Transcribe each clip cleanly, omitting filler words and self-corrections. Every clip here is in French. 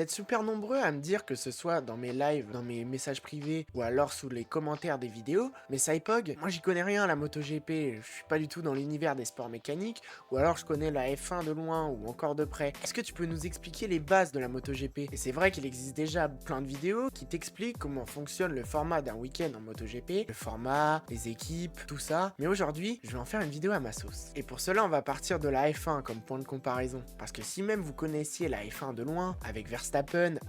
Vous êtes super nombreux à me dire que ce soit dans mes lives, dans mes messages privés ou alors sous les commentaires des vidéos, mais Cypog, moi j'y connais rien la MotoGP, je suis pas du tout dans l'univers des sports mécaniques, ou alors je connais la F1 de loin ou encore de près. Est-ce que tu peux nous expliquer les bases de la MotoGP? Et c'est vrai qu'il existe déjà plein de vidéos qui t'expliquent comment fonctionne le format d'un week-end en MotoGP, le format, les équipes, tout ça, mais aujourd'hui je vais en faire une vidéo à ma sauce. Et pour cela on va partir de la F1 comme point de comparaison, parce que si même vous connaissiez la F1 de loin, avec Verstappen,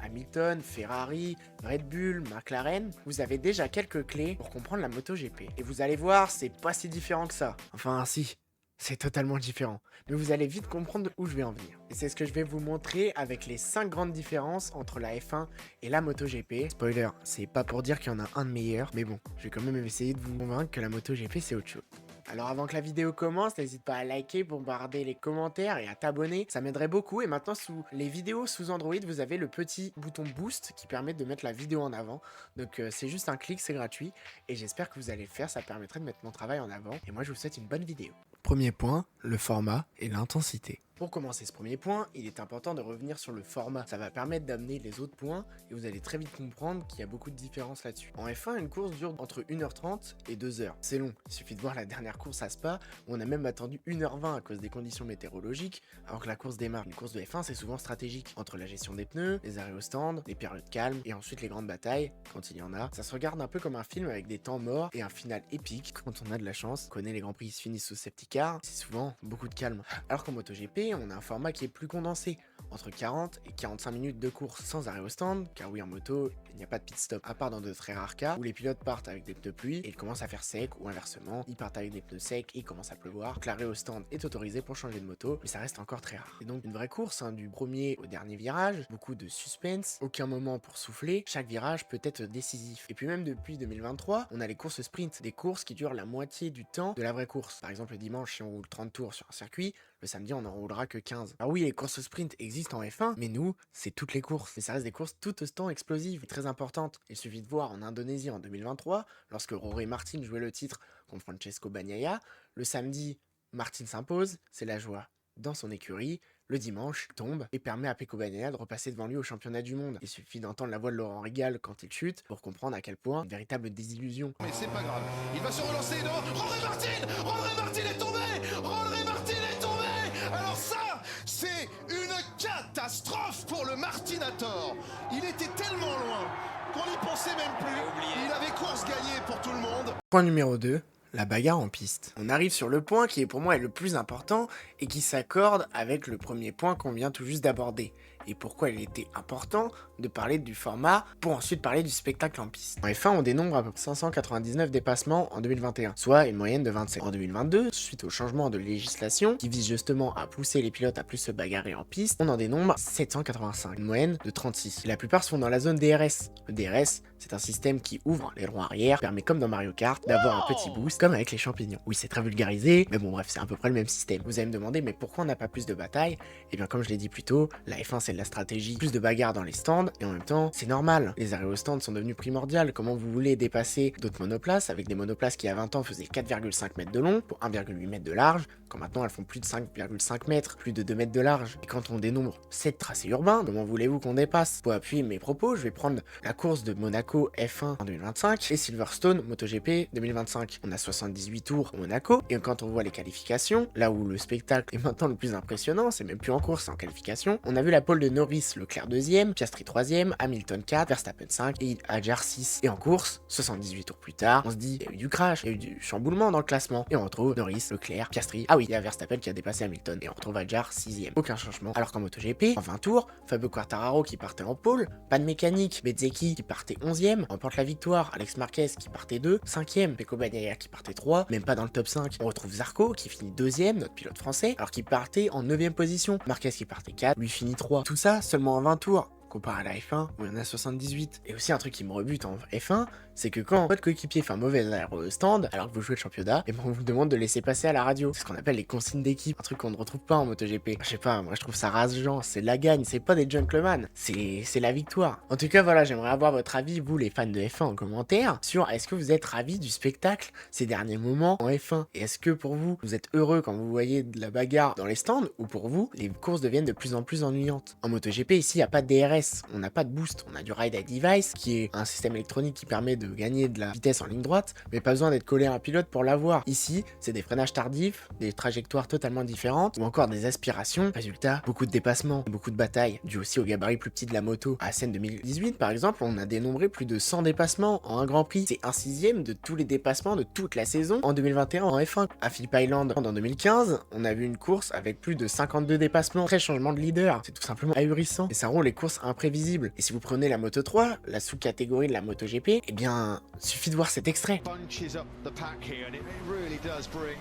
Hamilton, Ferrari, Red Bull, McLaren, vous avez déjà quelques clés pour comprendre la MotoGP. Et vous allez voir, c'est pas si différent que ça. Enfin, si, c'est totalement différent. Mais vous allez vite comprendre où je vais en venir. Et c'est ce que je vais vous montrer avec les 5 grandes différences entre la F1 et la MotoGP. Spoiler, c'est pas pour dire qu'il y en a un de meilleur, mais bon, je vais quand même essayer de vous convaincre que la MotoGP c'est autre chose. Alors avant que la vidéo commence, n'hésite pas à liker, bombarder les commentaires et à t'abonner, ça m'aiderait beaucoup. Et maintenant sous les vidéos sous Android, vous avez le petit bouton boost qui permet de mettre la vidéo en avant. Donc c'est juste un clic, c'est gratuit et j'espère que vous allez le faire, ça permettrait de mettre mon travail en avant. Et moi je vous souhaite une bonne vidéo. Premier point, le format et l'intensité. Pour commencer ce premier point, il est important de revenir sur le format. Ça va permettre d'amener les autres points et vous allez très vite comprendre qu'il y a beaucoup de différences là-dessus. En F1, une course dure entre 1h30 et 2h. C'est long. Il suffit de voir la dernière course à Spa où on a même attendu 1h20 à cause des conditions météorologiques alors que la course démarre. Une course de F1, c'est souvent stratégique. Entre la gestion des pneus, les arrêts au stand, les périodes calmes et ensuite les grandes batailles, quand il y en a. Ça se regarde un peu comme un film avec des temps morts et un final épique quand on a de la chance. On connaît les grands prix qui se finissent sous safety car, c'est souvent beaucoup de calme. Alors qu'en MotoGP, on a un format qui est plus condensé, entre 40 et 45 minutes de course sans arrêt au stand, car oui en moto, il n'y a pas de pit stop, à part dans de très rares cas, où les pilotes partent avec des pneus pluie et ils commencent à faire sec, ou inversement, ils partent avec des pneus secs et il commence à pleuvoir. Donc l'arrêt au stand est autorisé pour changer de moto, mais ça reste encore très rare. Et donc une vraie course, du premier au dernier virage, beaucoup de suspense, aucun moment pour souffler, chaque virage peut être décisif. Et puis même depuis 2023, on a les courses sprint, des courses qui durent la moitié du temps de la vraie course. Par exemple le dimanche, si on roule 30 tours sur un circuit, le samedi on en roulera que 15. Alors oui, les courses sprint existent en F1, mais nous, c'est toutes les courses. Mais ça reste des courses tout autant explosives et très importantes. Il suffit de voir en Indonésie en 2023, lorsque Jorge Martin jouait le titre contre Francesco Bagnaia, le samedi, Martin s'impose, c'est la joie dans son écurie. Le dimanche, il tombe et permet à Pecco Bagnaia de repasser devant lui au championnat du monde. Il suffit d'entendre la voix de Laurent Rigal quand il chute pour comprendre à quel point une véritable désillusion. Mais c'est pas grave, il va se relancer devant. André Martin! André Martin est tombé! André Martin est tombé! Alors ça, c'est une catastrophe pour le Martinator. Il était tellement loin qu'on n'y pensait même plus. Il avait course gagnée pour tout le monde. Point numéro 2. La bagarre en piste. On arrive sur le point qui est pour moi le plus important et qui s'accorde avec le premier point qu'on vient tout juste d'aborder. Et pourquoi il était important de parler du format pour ensuite parler du spectacle en piste. En F1, on dénombre à peu près 599 dépassements en 2021, soit une moyenne de 27. En 2022, suite au changement de législation qui vise justement à pousser les pilotes à plus se bagarrer en piste, on en dénombre 785, une moyenne de 36. Et la plupart sont dans la zone DRS. Le DRS, c'est un système qui ouvre les roues arrière, permet comme dans Mario Kart d'avoir un petit boost, comme avec les champignons. Oui, c'est très vulgarisé, mais bon bref, c'est à peu près le même système. Vous allez me demander, mais pourquoi on n'a pas plus de batailles? Et bien comme je l'ai dit plus tôt, la F1 c'est de la stratégie, plus de bagarres dans les stands, et en même temps, c'est normal. Les arrêts au stand sont devenus primordiales. Comment vous voulez dépasser d'autres monoplaces, avec des monoplaces qui à 20 ans faisaient 4,5 mètres de long, pour 1,8 mètres de large, quand maintenant elles font plus de 5,5 mètres, plus de 2 mètres de large. Et quand on dénombre 7 tracés urbains, comment voulez-vous qu'on dépasse? Pour appuyer mes propos, je vais prendre la course de Monaco F1 en 2025 et Silverstone MotoGP 2025. On a 78 tours au Monaco, et quand on voit les qualifications, là où le spectacle est maintenant le plus impressionnant, c'est même plus en course, c'est en qualification, on a vu la pole de Norris, Leclerc 2ème, Piastri 3ème, Hamilton 4, Verstappen 5 et Hadjar 6. Et en course, 78 tours plus tard, on se dit, il y a eu du crash, il y a eu du chamboulement dans le classement, et on retrouve Norris, Leclerc, Piastri, ah oui, il y a Verstappen qui a dépassé Hamilton, et on retrouve Hadjar 6ème. Aucun changement. Alors qu'en MotoGP, en 20 tours, Fabio Quartararo qui partait en pole, pas de mécanique, Bezzecchi qui partait 11ème, remporte la victoire, Alex Marquez qui partait 2, 5ème, Pecco Bagnaia qui partait 3, même pas dans le top 5, on retrouve Zarco qui finit 2ème, notre pilote français, alors qu'il partait en 9ème position, Marquez qui partait 4, lui finit 3. Tout ça seulement en 20 tours. Comparé à la F1 où il y en a 78. Et aussi un truc qui me rebute en F1, c'est que quand votre coéquipier fait un mauvais arrêt au stand, alors que vous jouez le championnat, et ben on vous demande de laisser passer à la radio. C'est ce qu'on appelle les consignes d'équipe, un truc qu'on ne retrouve pas en MotoGP. Je sais pas, moi je trouve ça rageant, c'est la gagne, c'est pas des gentlemen, c'est la victoire. En tout cas voilà, j'aimerais avoir votre avis, vous les fans de F1 en commentaire, sur est-ce que vous êtes ravis du spectacle ces derniers moments en F1, et est-ce que pour vous, vous êtes heureux quand vous voyez de la bagarre dans les stands, ou pour vous, les courses deviennent de plus en plus ennuyantes. En MotoGP ici, il n'y a pas de DRS, DRS, on n'a pas de boost, on a du Ride Eye Device, qui est un système électronique qui permet de gagner de la vitesse en ligne droite, mais pas besoin d'être collé à un pilote pour l'avoir. Ici, c'est des freinages tardifs, des trajectoires totalement différentes, ou encore des aspirations. Résultat, beaucoup de dépassements, beaucoup de batailles, dû aussi au gabarit plus petit de la moto. À Assen 2018, par exemple, on a dénombré plus de 100 dépassements en un Grand Prix. C'est un sixième de tous les dépassements de toute la saison en 2021 en F1. À Phillip Island, en 2015, on a vu une course avec plus de 52 dépassements. Très changement de leader, c'est tout simplement ahurissant. Et ça rend les courses imprévisibles. Et si vous prenez la Moto 3, la sous-catégorie de la MotoGP, eh bien, suffit de voir cet extrait. Bunches up the pack here, and it really does bring.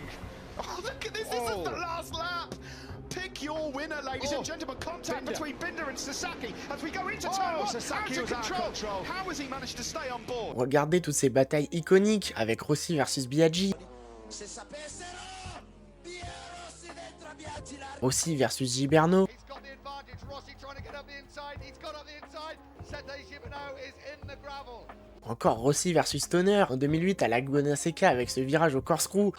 Oh, look at this! This is the last lap. Pick your winner, ladies and gentlemen. Contact between Binder and Sasaki as we go into turn one. Sasaki out of control. How has he managed to stay on board? Regardez toutes ces batailles iconiques avec Rossi versus Biaggi. Rossi versus Gilberno. Encore Rossi versus Stoner en 2008 à Laguna Seca avec ce virage au corkscrew.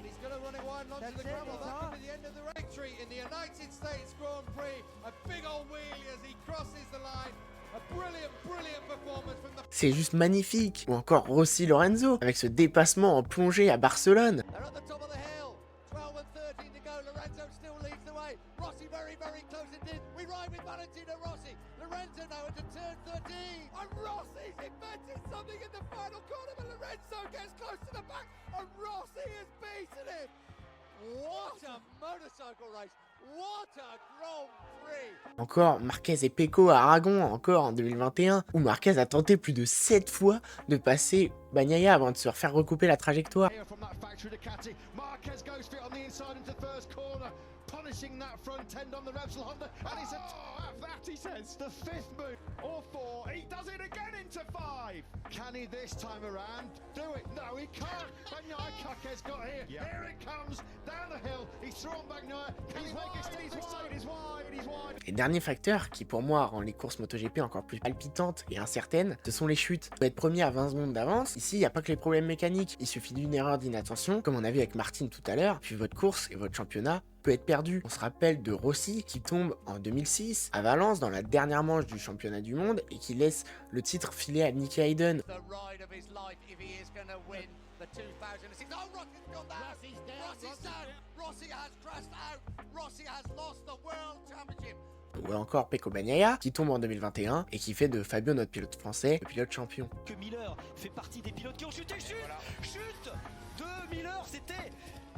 He's going to run it wide onto the gravel. That could be the end of the victory in the United States Grand Prix. A big old wheelie as he crosses the line. A brilliant, brilliant performance from the... C'est juste magnifique. Ou encore Rossi Lorenzo avec ce dépassement en plongée à Barcelone. They're at the top of the hill. 12 and 13 to go. Lorenzo still leads the way. Rossi very, very close indeed. We ride with Valentino Rossi. Lorenzo now into turn 13. And Rossi's invented something in the final corner, but Lorenzo gets close to the back. And Rossi has beaten him. What a motorcycle race. What a Grand Prix. Encore Marquez et Pecco à Aragon, encore en 2021, où Marquez a tenté plus de 7 fois de passer Bagnaia avant de se refaire recouper la trajectoire. Punishing that front end on the Repsol Honda, and he's that he says the fifth move or four. He does it again into five. Can he this time around do it? No, he can't. Bagnaia Kake's got here. Here it comes down the hill. He's thrown Bagnaia. Can he make it? He's wide. Et dernier facteur qui pour moi rend les courses MotoGP encore plus palpitantes et incertaines, ce sont les chutes. Pour être premier à 20 secondes d'avance, ici il n'y a pas que les problèmes mécaniques, il suffit d'une erreur d'inattention, comme on a vu avec Martin tout à l'heure, puis votre course et votre championnat peut être perdu. On se rappelle de Rossi qui tombe en 2006 à Valence dans la dernière manche du championnat du monde et qui laisse le titre filer à Nicky Hayden. Ou encore Pecco Bagnaia qui tombe en 2021 et qui fait de Fabio notre pilote français le pilote champion. Que Miller fait partie des pilotes qui ont chuté. Chute de Miller, c'était...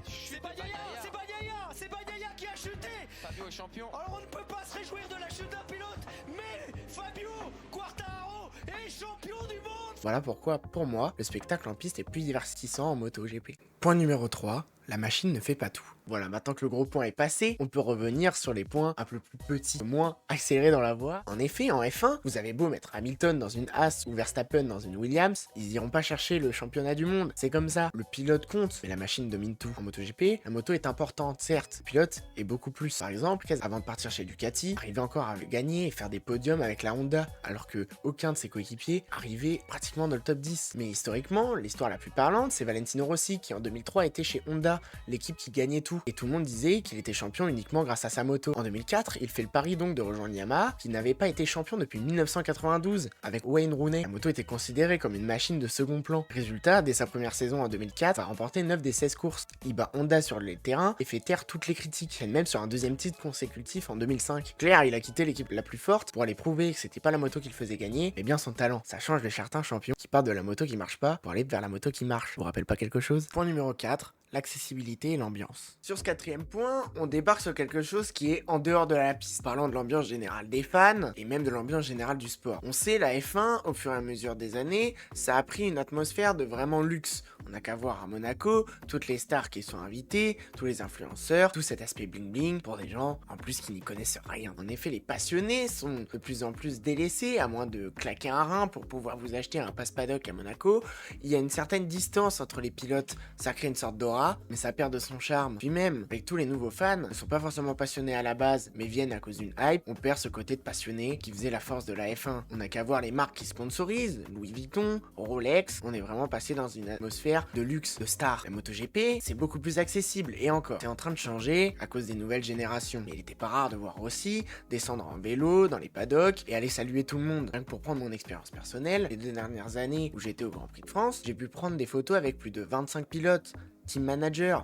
C'est Bagnaia qui a chuté. Fabio est champion. Alors on ne peut pas se réjouir de la chute d'un pilote, mais Fabio Quartararo est champion du monde. Voilà pourquoi, pour moi, le spectacle en piste est plus divertissant en MotoGP. Point numéro 3, la machine ne fait pas tout. Voilà, maintenant que le gros point est passé, on peut revenir sur les points un peu plus petits, moins accélérés dans la voie. En effet, en F1, vous avez beau mettre Hamilton dans une Haas ou Verstappen dans une Williams, ils iront pas chercher le championnat du monde. C'est comme ça, le pilote compte, mais la machine domine tout. En MotoGP, la moto est importante, certes, le pilote est beaucoup plus. Par exemple, avant de partir chez Ducati, arrivait encore à gagner et faire des podiums avec la Honda, alors que aucun de ses coéquipiers arrivait pratiquement dans le top 10. Mais historiquement, l'histoire la plus parlante, c'est Valentino Rossi, qui en 2003 était chez Honda, l'équipe qui gagnait tout. Et tout le monde disait qu'il était champion uniquement grâce à sa moto. En 2004, il fait le pari donc de rejoindre Yamaha, qui n'avait pas été champion depuis 1992, avec Wayne Rooney. La moto était considérée comme une machine de second plan. Résultat, dès sa première saison en 2004, il a remporté 9 des 16 courses. Il bat Honda sur les terrains et fait taire toutes les critiques, et même sur un deuxième titre consécutif en 2005. Claire, il a quitté l'équipe la plus forte pour aller prouver que c'était pas la moto qui le faisait gagner, mais bien son talent. Ça change de certains champions qui partent de la moto qui marche pas pour aller vers la moto qui marche. Je vous rappelle pas quelque chose? Point numéro 4. L'accessibilité et l'ambiance. Sur ce quatrième point, on débarque sur quelque chose qui est en dehors de la piste, parlant de l'ambiance générale des fans et même de l'ambiance générale du sport. On sait, la F1, au fur et à mesure des années, ça a pris une atmosphère de vraiment luxe. On n'a qu'à voir à Monaco, toutes les stars qui sont invitées, tous les influenceurs, tout cet aspect bling bling pour des gens en plus qui n'y connaissent rien. En effet, les passionnés sont de plus en plus délaissés, à moins de claquer un rein pour pouvoir vous acheter un passe paddock à Monaco. Il y a une certaine distance entre les pilotes, ça crée une sorte d'aura, mais ça perd de son charme. Puis même, avec tous les nouveaux fans, ne sont pas forcément passionnés à la base, mais viennent à cause d'une hype, on perd ce côté de passionné qui faisait la force de la F1. On n'a qu'à voir les marques qui sponsorisent, Louis Vuitton, Rolex, on est vraiment passé dans une atmosphère de luxe, de star. La MotoGP, c'est beaucoup plus accessible, et encore, c'est en train de changer à cause des nouvelles générations. Mais il était pas rare de voir Rossi descendre en vélo dans les paddocks et aller saluer tout le monde. Rien que pour prendre mon expérience personnelle, les 2 dernières années où j'étais au Grand Prix de France, j'ai pu prendre des photos avec plus de 25 pilotes, team managers,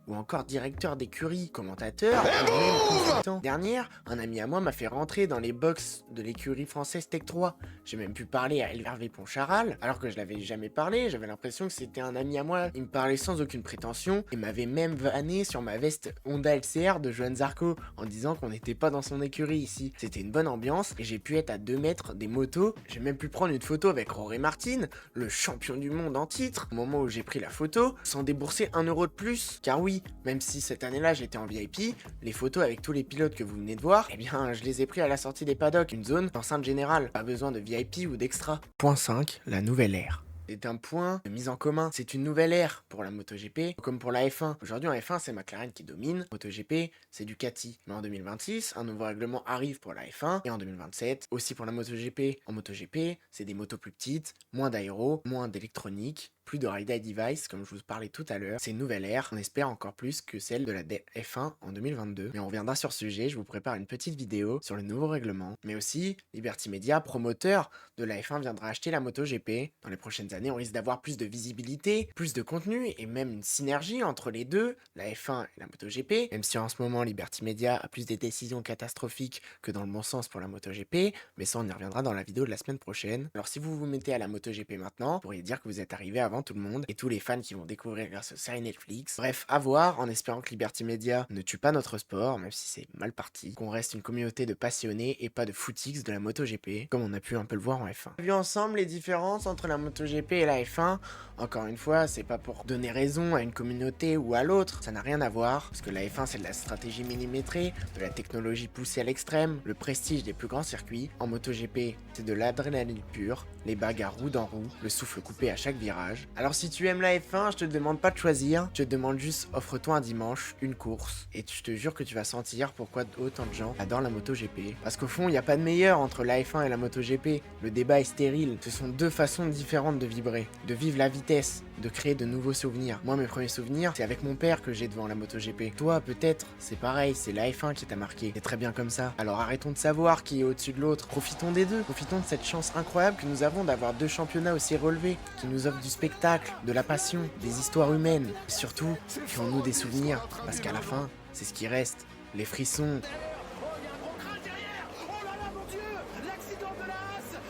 ou encore directeur d'écurie, commentateur, ou même consultant. Dernière, un ami à moi m'a fait rentrer dans les box de l'écurie française Tech 3. J'ai même pu parler à Hervé Poncharal, alors que je l'avais jamais parlé, j'avais l'impression que c'était un ami à moi. Il me parlait sans aucune prétention, et m'avait même vanné sur ma veste Honda LCR de Johan Zarco, en disant qu'on n'était pas dans son écurie ici. C'était une bonne ambiance, et j'ai pu être à 2 mètres des motos. J'ai même pu prendre une photo avec Rory Martin, le champion du monde en titre, au moment où j'ai pris la photo, sans débourser 1 euro de plus. Car oui, même si cette année-là j'étais en VIP, les photos avec tous les pilotes que vous venez de voir, eh bien je les ai pris à la sortie des paddocks, une zone d'enceinte générale, pas besoin de VIP ou d'extra. Point 5, la nouvelle ère. C'est un point de mise en commun, c'est une nouvelle ère pour la MotoGP, comme pour la F1. Aujourd'hui en F1 c'est McLaren qui domine, MotoGP c'est Ducati. Mais en 2026, un nouveau règlement arrive pour la F1, et en 2027, aussi pour la MotoGP. En MotoGP, c'est des motos plus petites, moins d'aéro, moins d'électronique, plus de ride device, comme je vous parlais tout à l'heure. C'est une nouvelle ère, on espère encore plus que celle de la F1 en 2022. Mais on reviendra sur ce sujet, je vous prépare une petite vidéo sur le nouveau règlement. Mais aussi, Liberty Media, promoteur de la F1, viendra acheter la MotoGP. Dans les prochaines années, on risque d'avoir plus de visibilité, plus de contenu, et même une synergie entre les deux, la F1 et la MotoGP. Même si en ce moment, Liberty Media a plus des décisions catastrophiques que dans le bon sens pour la MotoGP, mais ça on y reviendra dans la vidéo de la semaine prochaine. Alors si vous vous mettez à la MotoGP maintenant, vous pourriez dire que vous êtes arrivé avant tout le monde, et tous les fans qui vont découvrir grâce aux séries Netflix. Bref, à voir, en espérant que Liberty Media ne tue pas notre sport, même si c'est mal parti, qu'on reste une communauté de passionnés et pas de footix de la MotoGP, comme on a pu un peu le voir en F1. On a vu ensemble les différences entre la MotoGP et la F1. Encore une fois, c'est pas pour donner raison à une communauté ou à l'autre, ça n'a rien à voir, parce que la F1 c'est de la stratégie millimétrée, de la technologie poussée à l'extrême, le prestige des plus grands circuits. En MotoGP, c'est de l'adrénaline pure, les bagarres roue dans roue, le souffle coupé à chaque virage. Alors si tu aimes la F1, je te demande pas de choisir, je te demande juste offre-toi un dimanche, une course, et je te jure que tu vas sentir pourquoi autant de gens adorent la MotoGP. Parce qu'au fond, il n'y a pas de meilleur entre la F1 et la MotoGP, le débat est stérile, ce sont 2 façons différentes de vibrer, de vivre la vitesse, de créer de nouveaux souvenirs. Moi, mes premiers souvenirs, c'est avec mon père que j'ai devant la MotoGP. Toi, peut-être, c'est pareil, c'est la F1 qui t'a marqué. C'est très bien comme ça. Alors arrêtons de savoir qui est au-dessus de l'autre. Profitons des deux. Profitons de cette chance incroyable que nous avons d'avoir 2 championnats aussi relevés, qui nous offrent du spectacle, de la passion, des histoires humaines. Et surtout, créons-nous des souvenirs. Parce qu'à la fin, c'est ce qui reste. Les frissons.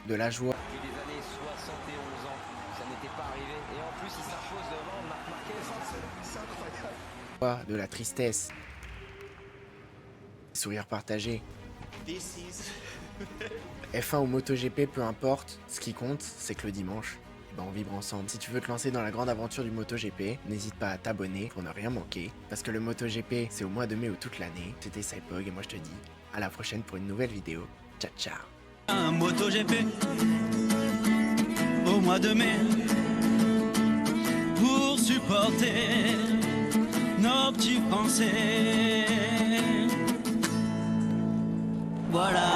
De la joie. Depuis des années, 71 ans, ça n'était pas arrivé. Et en plus, il s'impose devant Marc Marquez. De la tristesse. Sourire partagé. F1 ou MotoGP, peu importe, ce qui compte, c'est que le dimanche, on vibre ensemble. Si tu veux te lancer dans la grande aventure du MotoGP, n'hésite pas à t'abonner pour ne rien manquer, parce que le MotoGP, c'est au mois de mai ou toute l'année. C'était Cypog et moi je te dis à la prochaine pour une nouvelle vidéo. Ciao ciao. Un MotoGP au mois de mai pour supporter nos petits Français. Voilà.